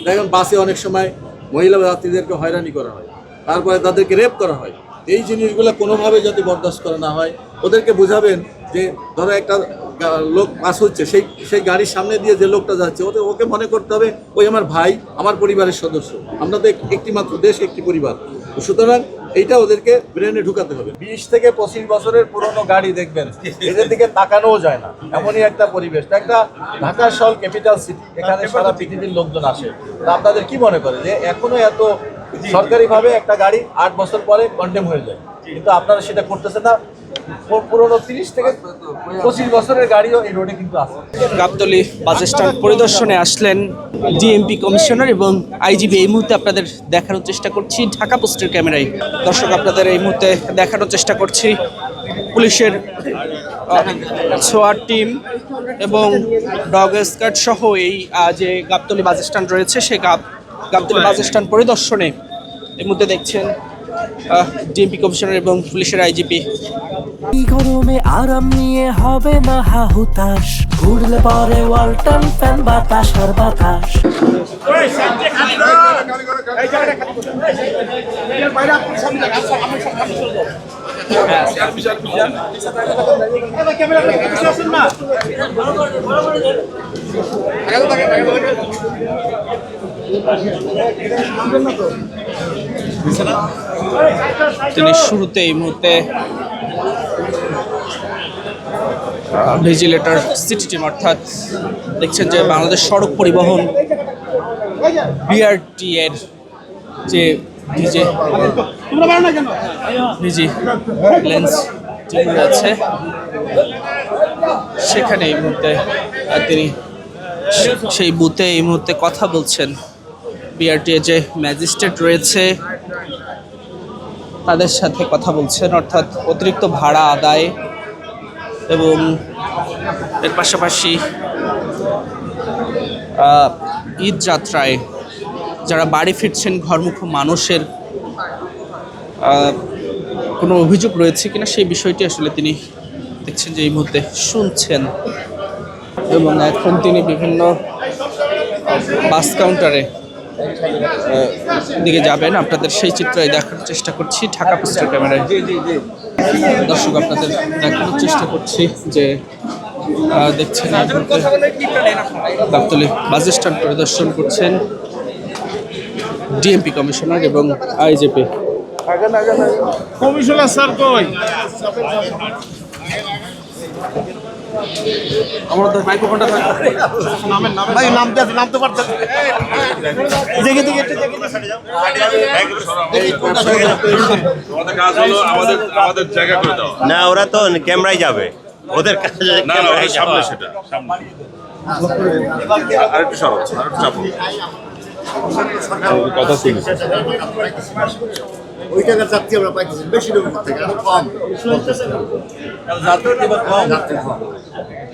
দেখেন বাসে অনেক সময় মহিলা যাত্রীদেরকে হয়রানি করা হয়, তারপরে তাদেরকে রেপ করা হয়। এই জিনিসগুলো কোনোভাবে যাতে বরদাস্ত করা না হয়, ওদেরকে বোঝাবেন যে ধরো একটা লোক পাস হচ্ছে, সেই গাড়ির সামনে দিয়ে যে লোকটা যাচ্ছে ওকে মনে করতে হবে ওই আমার ভাই, আমার পরিবারের সদস্য। আমরা তো একটি মাত্র দেশ, একটি পরিবার। সুতরাং এইটা ওদেরকে ব্রেনে ঢুকাতে হবে। 20 থেকে 25 বছরের পুরনো গাড়ি দেখবেন, এদের দিকে তাকানোও যায় না, এমনই একটা পরিবেশ। একটা ঢাকা শহর ক্যাপিটাল সিটি, এখানে সারা পৃথিবীর লোকজন আসে। তা আপনাদের কি মনে করে যে এখনো এত সরকারিভাবে একটা গাড়ি 8 বছর পরে কন্ডেম হয়ে যায়, কিন্তু আপনারা সেটা করতেছেন না? পুরনো 30 থেকে 25 বছরের গাড়িও এই রোডে কিন্তু আছে। গাবতলী বাস স্ট্যান্ড পরিদর্শনে আসলেন ডিএমপি কমিশনার এবং আইজিপি। এই মুহূর্তে আপনাদের দেখানোর চেষ্টা করছি ঢাকা পোস্টের ক্যামেরায়। দর্শক, আপনাদের এই মুহূর্তে দেখানোর চেষ্টা করছি পুলিশের সোয়ার টিম এবং ডগ স্কোয়াড সহ এই যে গাবতলী বাস স্ট্যান্ড রয়েছে, সেই গাবতলী বাস স্ট্যান্ড পরিদর্শনে এই মুহূর্তে দেখছেন ডিএমপি কমিশনার এবং পুলিশের আইজিপি। গরমে আরাম নিয়ে হবে না হাহুতাশ, ঘুরলে পরে ওয়ালটন ফ্যান বাতাস আর বাতাস। তিনি শুরুতে এই মুহূর্তে ভিজিলেটর সিটি টিম, অর্থাৎ দেখছেন যে বাংলাদেশ সড়ক পরিবহন বিআরটি এর যে ভিজিলেন্স টিম রয়েছে, সেখানে এই মুহূর্তে তিনি সেই বুথে এই মুহূর্তে কথা বলছেন। বিআরটি এর যে ম্যাজিস্ট্রেট রয়েছে তাদের সাথে কথা বলছেন, অর্থাৎ অতিরিক্ত ভাড়া আদায় এবং এর পাশাপাশি ঈদ যাত্রায় যারা বাড়ি ফিরছেন ঘরমুখ মানুষের কোনো অভিযোগ রয়েছে কিনা সেই বিষয়টি আসলে তিনি দেখছেন যে এই মুহূর্তে শুনছেন। এবং এখন তিনি বিভিন্ন বাস কাউন্টারে দিকে যাবেন। আপনাদের সেই চিত্রই দেখার চেষ্টা করছি ঢাকা পোস্টের ক্যামেরায়। দর্শক, আপনাদের দেখানোর চেষ্টা করছি যে দেখছেন গাবতলী বাস স্ট্যান্ড পরিদর্শন করছেন ডিএমপি কমিশনার এবং আইজিপি। কমিশনার স্যার কই? আমাদের মাইক্রোফোনটা ভাই নামতে পারতেন? দেখে আমাদের জায়গা করে দাও না, ওরা তো ক্যামেরায় যাবে, ওদের কাছে সামনে সেটা আরেকটু সরো, আরেকটু চাপো কথা শুনি। ওই টাকার যাত্রী আমরা পাইতেছি বেশি লোক থেকে কম।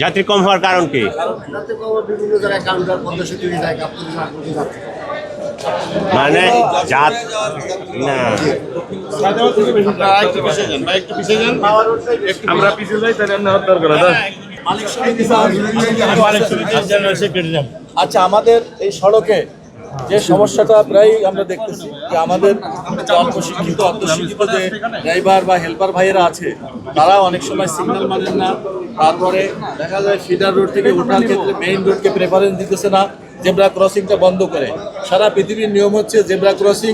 যাত্রী কম হওয়ার কারণ কি? বিভিন্ন জায়গায় কাউন্টার বন্ধ তৈরি যায়, মানে জাত না, আমরা পিছিয়ে যাই তাহলে দরকার। আচ্ছা, আমাদের এই সড়কে যে সমস্যাটা প্রায় আমরা দেখতেছি যে আমাদের অল্পশিক্ষিত অর্ধশিক্ষিত যে ড্রাইভার বা হেল্পার ভাইয়েরা আছে, তারা অনেক সময় সিগন্যাল মানেন না। তারপরে দেখা যায় ফিডার রোড থেকে ওঠার ক্ষেত্রে মেইন রোডকে প্রেফারেন্স দিতেছে না, জেব্রা ক্রসিংটা বন্ধ করে। সারা পৃথিবীর নিয়ম হচ্ছে জেব্রা ক্রসিং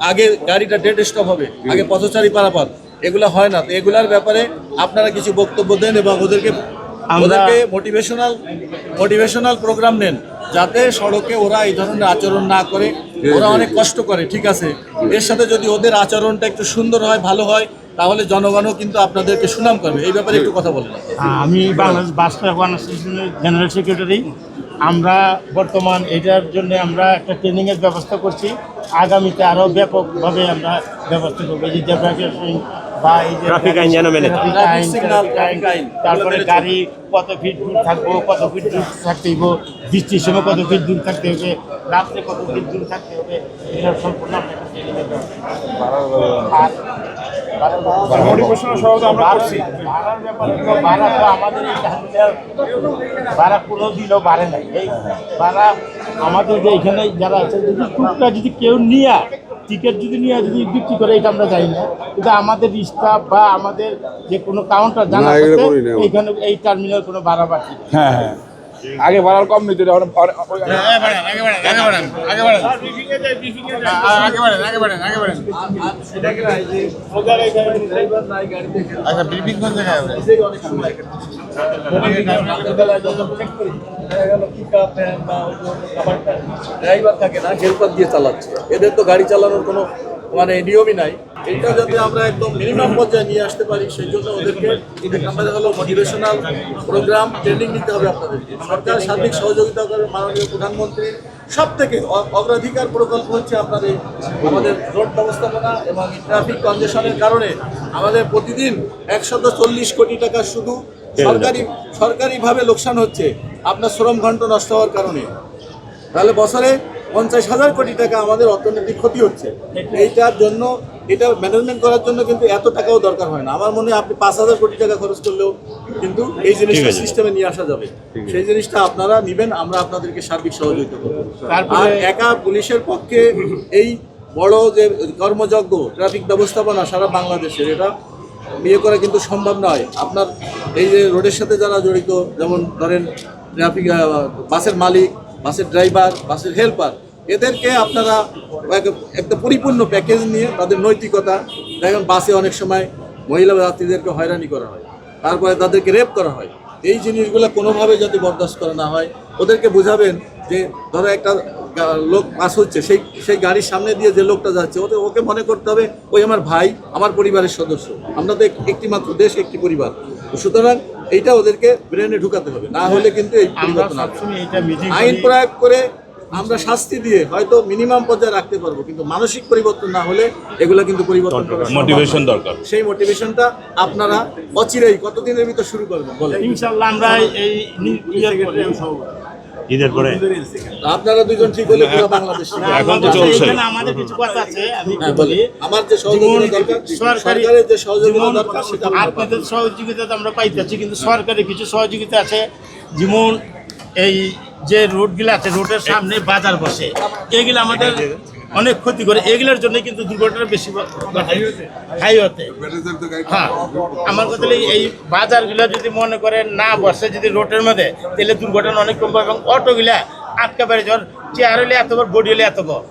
আগে গাড়িটা ডেড স্টপ হবে, আগে পথচারী পারাপার, এগুলো হয় না। তো এগুলার ব্যাপারে আপনারা কিছু বক্তব্য দেন এবং ওদেরকে মোটিভেশনাল প্রোগ্রাম নেন, যাতে সড়কে ওরা এই ধরনের আচরণ না করে। ওরা অনেক কষ্ট করে, ঠিক আছে, এর সাথে যদি ওদের আচরণটা একটু সুন্দর হয়, ভালো হয়, তাহলে জনগণও কিন্তু আপনাদেরকে সুনাম করবে। এই ব্যাপারে একটু কথা বলেন। আমি বাংলাদেশ বাস ট্রাফিক অ্যাসোসিয়েশনের জেনারেল সেক্রেটারি। আমরা বর্তমান এটার জন্য আমরা একটা ট্রেনিংয়ের ব্যবস্থা করছি। আগামীতে আরও ব্যাপকভাবে আমরা ব্যবস্থা করবো। এই যে জেব্রা ক্রসিং বা এই যে ট্রাফিক আইন যেন মেনে চলে। ট্রাফিক ট্রাফিক আইন, সিগন্যাল, ট্রাফিক ট্রাফিক আইন, তারপরে এগুলো মেনে গাড়ি কত ফিট দূর থাকবো, কত ফিট দূর থাকতে হইব, বৃষ্টির সময় কত ফিট দূর থাকতে হবে, রাত্রে কত ফিট দূর থাকতে হবে, এগুলো সম্পূর্ণ আপনাকে জেনে নিতে হবে। আর মোটিভেশনাল সহযোগিতা আমরা করছি। ভাড়ার ব্যাপারে ভাড়া তো আমাদের এই ঢাকার ভাড়া কোনো দিনও বাড়ে নাই। এই ভাড়া আমাদের যে এখানে যারা আছে যদি টুকটা যদি কেউ নিয়ে টিকিট যদি নিয়ে যদি বিক্রি করে এটা আমরা জানি না, কিন্তু আমাদের স্টাফ বা আমাদের যে কোনো কাউন্টার জানা এইখানে এই টার্মিনাল কোনো ভাড়া বাড়ছে না। হ্যাঁ আগে ভাড়ার কম নিতে ড্রাইভার থাকে না, হেল্পার দিয়ে চালাচ্ছে, এদের তো গাড়ি চালানোর কোনো মানে নিয়মই নাই। এটা যাতে আমরা একদম মিনিমাম পর্যায়ে নিয়ে আসতে পারি, সেই জন্য ওদেরকে আমাদের হলো মোটিভেশনাল প্রোগ্রাম ট্রেনিং দিতে হবে আপনাদেরকে। সরকার সার্বিক সহযোগিতা করে, মাননীয় প্রধানমন্ত্রীর সব থেকে অগ্রাধিকার প্রকল্প হচ্ছে আপনাদের আমাদের রোড ব্যবস্থাপনা এবং ট্রাফিক কনজেশনের কারণে আমাদের প্রতিদিন 140 কোটি টাকা শুধু সরকারিভাবে লোকসান হচ্ছে আপনার শ্রম ঘন্ট নষ্ট হওয়ার কারণে। তাহলে বছরে 50,000 কোটি টাকা আমাদের অর্থনৈতিক ক্ষতি হচ্ছে। এইটার জন্য এটা ম্যানেজমেন্ট করার জন্য কিন্তু এত টাকাও দরকার হয় না। আমার মনে হয় আপনি 5,000 কোটি টাকা খরচ করলেও কিন্তু এই জিনিসটা সিস্টেমে নিয়ে আসা যাবে। সেই জিনিসটা আপনারা নেবেন, আমরা আপনাদেরকে সার্বিক সহযোগিতা করব। আর একা পুলিশের পক্ষে এই বড় যে কর্মযজ্ঞ ট্রাফিক ব্যবস্থাপনা সারা বাংলাদেশের, এটা বিয়ে করা কিন্তু সম্ভব নয়। আপনার এই যে রোডের সাথে যারা জড়িত, যেমন ধরেন ট্রাফিক বাসের মালিক, বাসের ড্রাইভার, বাসের হেল্পার, এদেরকে আপনারা একটা পরিপূর্ণ প্যাকেজ নিয়ে তাদের নৈতিকতা দেখেন। বাসে অনেক সময় মহিলা যাত্রীদেরকে হয়রানি করা হয়, তারপরে তাদেরকে রেপ করা হয়। এই জিনিসগুলো কোনোভাবে যাতে বরদাস্ত করা না হয়, ওদেরকে বোঝাবেন যে ধরো একটা লোক পাস হচ্ছে, সেই গাড়ির সামনে দিয়ে যে লোকটা যাচ্ছে ওকে মনে করতে হবে ওই আমার ভাই, আমার পরিবারের সদস্য। আমরা তো একটি মাত্র দেশ, একটি পরিবার। সুতরাং এইটা ওদেরকে ব্রেনে ঢুকাতে হবে, না হলে কিন্তু এই পরিবর্তন আসবে। আইন প্রয়োগ করে আমরা শাস্তি দিয়ে হয়তো মিনিমাম পর্যায়ে রাখতে পারবো, কিন্তু মানসিক পরিবর্তন না হলে এগুলো কিন্তু পরিবর্তন করা সম্ভব না। মোটিভেশন দরকার। সেই মোটিভেশনটা আপনারা অচিরেই কতদিনের ভিতর শুরু করবেন বলেন? ইনশাআল্লাহ আমরা এই ঈদের পরে আপনারা দুজন ঠিক হলে পুরো বাংলাদেশ ঠিক হবে। এখন তো চলছে। এখানে আমাদের কিছু কথা আছে, আমি হ্যাঁ, বলি। বলেন। আমার যে সহযোগিতা দরকার, সরকারের যে সহযোগিতা দরকার সেটা আমরা পাবো। আপনাদের সহযোগিতা তো আমরা পাইতেছি, কিন্তু সরকারের কিছু সহযোগিতা আছে। যেমন এই যে রোডগুলো আছে, রোডের সামনে বাজার বসে, এগুলো আমাদের অনেক ক্ষতি করে। এগুলোর জন্য কিন্তু দুর্ঘটনা বেশি হাইওয়েতে। হ্যাঁ, আমার কথা হলো এই বাজারগুলো যদি মনে করেন না বসে যদি রোডের মধ্যে, তাহলে দুর্ঘটনা অনেক কমবে। এবং অটোগুলা আটকা পারে, যখন চেয়ার হলে এত বড়, বডি হলে এত বড়।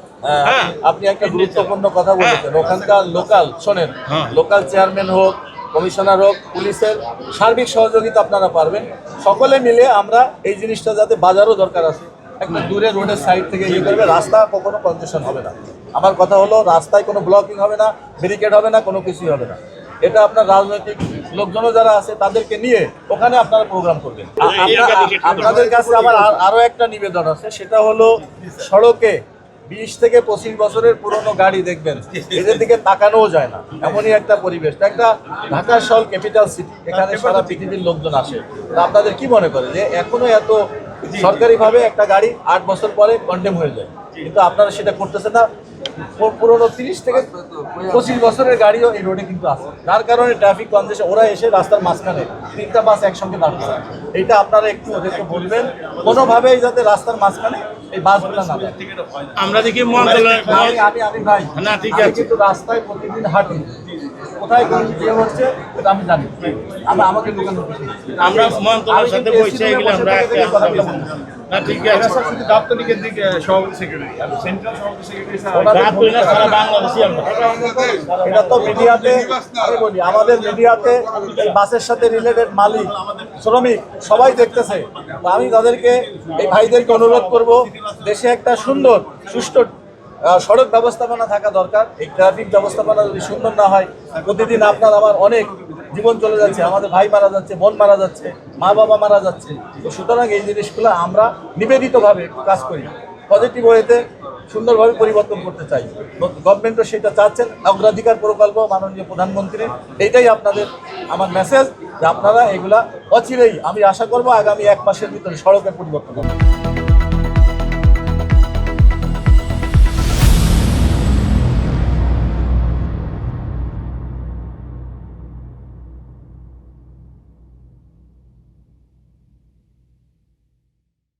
হ্যাঁ, আপনি একটা গুরুত্বপূর্ণ কথা বলেছেন। ওখানকার লোকাল, শোনেন, লোকাল চেয়ারম্যান হোক, কমিশনার হোক, পুলিশের সার্বিক সহযোগিতা আপনারা পারবেন। সকলে মিলে আমরা এই জিনিসটা, যাতে বাজারও দরকার আছে, একটা দূরে রোডের সাইড থেকে ইয়ে করবে, রাস্তা কখনো কনজেশন হবে না। আমার কথা হলো রাস্তায় কোনো ব্লকিং হবে না, ব্যারিকেড হবে না, কোনো কিছুই হবে না। এটা আপনার রাজনৈতিক লোকজনও যারা আছে তাদেরকে নিয়ে ওখানে আপনারা প্রোগ্রাম করবেন। আপনাদের কাছে আমার আরও একটা নিবেদন আছে, সেটা হলো সড়কে 20 থেকে 25 বছরের পুরনো গাড়ি দেখবেন, এদের দিকে তাকানোও যায় না। এমনই একটা পরিবেশ। একটা ঢাকা শহর ক্যাপিটাল সিটি, এখানে সারা পৃথিবীর লোকজন আসে। তা আপনাদের কি মনে করে যে এখনো এত সরকারিভাবে একটা গাড়ি 8 বছর পরে কন্ডেম হয়ে যায়, কিন্তু আপনারা সেটা করতেছেন না। পুরোনো 30 থেকে 25 বছরের গাড়িও এই রোডে কিন্তু আছে, যার কারণে ট্রাফিক কনজেশন। ওরা এসে রাস্তার মাঝখানে 3টা বাস একসঙ্গে দাঁড় করে। এইটা আপনারা একটু ওদেরকে বলবেন, কোনোভাবেই যাতে রাস্তার মাঝখানে এই বাসগুলো না যায়। আমরা দেখি মন্ত্রণালয় আমি ভাই না, ঠিক আমি আছে। কিন্তু রাস্তায় প্রতিদিন হাঁটি, কোথায় কোন ইয়ে হচ্ছে এটা আমি জানি। আমাকে দোকান আমরা মন্ত্রণালয়ের সাথে বসে এগুলো আমরা না, ঠিক আছে। শুধু দাপ্তরিকের দিকে সভাপতি সেক্রেটারি আর সেন্ট্রাল সভাপতি সেক্রেটারি সারা বাংলাদেশি আমরা। এটা তো মিডিয়াতে আমি বলি, আমাদের মিডিয়াতে এই বাসের সাথে রিলেটেড মালিক, শ্রমিক সবাই দেখতেছে। তো আমি তাদেরকে, এই ভাইদেরকে অনুরোধ করব, দেশে একটা সুন্দর সুষ্ঠু সড়ক ব্যবস্থাপনা থাকা দরকার। এই ট্রাফিক ব্যবস্থাপনা যদি সুন্দর না হয়, প্রতিদিন আপনার আমার অনেক জীবন চলে যাচ্ছে, আমাদের ভাই মারা যাচ্ছে, বোন মারা যাচ্ছে, মা বাবা মারা যাচ্ছে। তো সুতরাং এই জিনিসগুলো আমরা নিবেদিতভাবে কাজ করি, পজিটিভ ওয়েতে সুন্দরভাবে পরিবর্তন করতে চাই। গভর্নমেন্টও সেটা চাচ্ছেন, অগ্রাধিকার প্রকল্প মাননীয় প্রধানমন্ত্রী, এইটাই আপনাদের আমার মেসেজ যে আপনারা এগুলা অচিরেই, আমি আশা করব আগামী 1 মাসের ভিতরে সড়কের পরিবর্তন হবে।